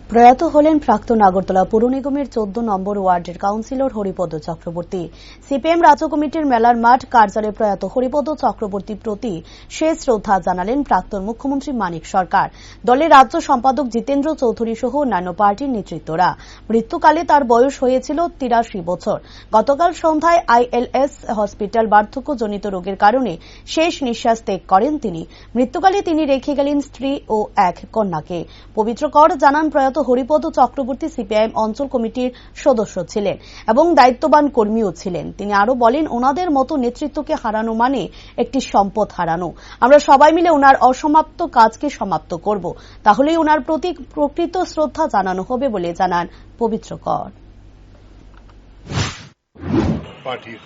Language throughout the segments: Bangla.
প্রয়াত হলেন প্রাক্তন আগরতলা পৌর নিগমের 14 নম্বর ওয়ার্ডের কাউন্সিলর হরিপদ চক্রবর্তী। সিপিএম রাজ্য কমিটির মেলার মাঠ কার্যালয়ে প্রয়াত হরিপদ চক্রবর্তীর প্রতি শেষ শ্রদ্ধা জানালেন প্রাক্তন মুখ্যমন্ত্রী মানিক সরকার, দলের রাজ্য সম্পাদক জিতেন্দ্র চৌধুরী সহ অন্যান্য পার্টির নেতৃত্বরা। মৃত্যুকালে তার বয়স হয়েছিল 83 বছর। গতকাল সন্ধ্যায় ILS হসপিটাল বার্ধক্যজনিত রোগের কারণে শেষ নিঃশ্বাস ত্যাগ করেন তিনি। মৃত্যুকালে তিনি রেখে গেলেন স্ত্রী ও এক কন্যাকে। পবিত্র কর জানান, প্রয়াত হরিপদ চক্রবর্তী সিপিআইএম অঞ্চল কমিটির সদস্য ছিলেন এবং দায়িত্ববান কর্মীও ছিলেন। তিনি আরো বলেন, ওনাদের মতো নেতৃত্বকে হারানো মানে একটি সম্পদ হারানো। আমরা সবাই মিলে ওনার অসমাপ্ত কাজকে সমাপ্ত করব, তাহলেই ওনার প্রতি প্রকৃত শ্রদ্ধা জানানো হবে বলে জানান পবিত্র কর। পার্টির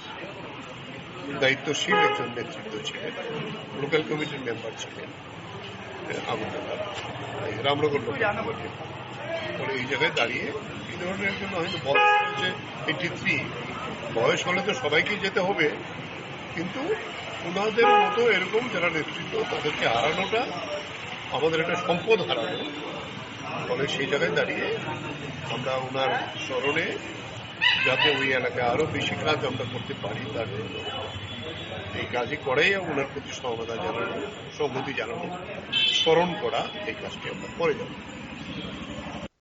দায়িত্বশীল একজন নেতৃত্ব ছিলেন, লোকাল কমিটির মেম্বার ছিলেন আগরতলা রামনগর লোকাল কমিটির। এই জায়গায় দাঁড়িয়ে এই ধরনের জন্য হয়তো বয়স হচ্ছে 83, বয়স হলে তো সবাইকেই যেতে হবে, কিন্তু ওনাদের মতো এরকম যারা নেতৃত্ব তাদেরকে হারানোটা আমাদের একটা সম্পদ হারানো। ফলে সেই জায়গায় দাঁড়িয়ে আমরা ওনার স্মরণে যাতে ওই এলাকায় আরো বেশি কাজ আমরা করতে পারি তার জন্য এই কাজই করাই ওনার প্রতি সমবেদনা জানানো, সংহতি জানানো, স্মরণ করা, এই কাজটি আমরা করে যাব।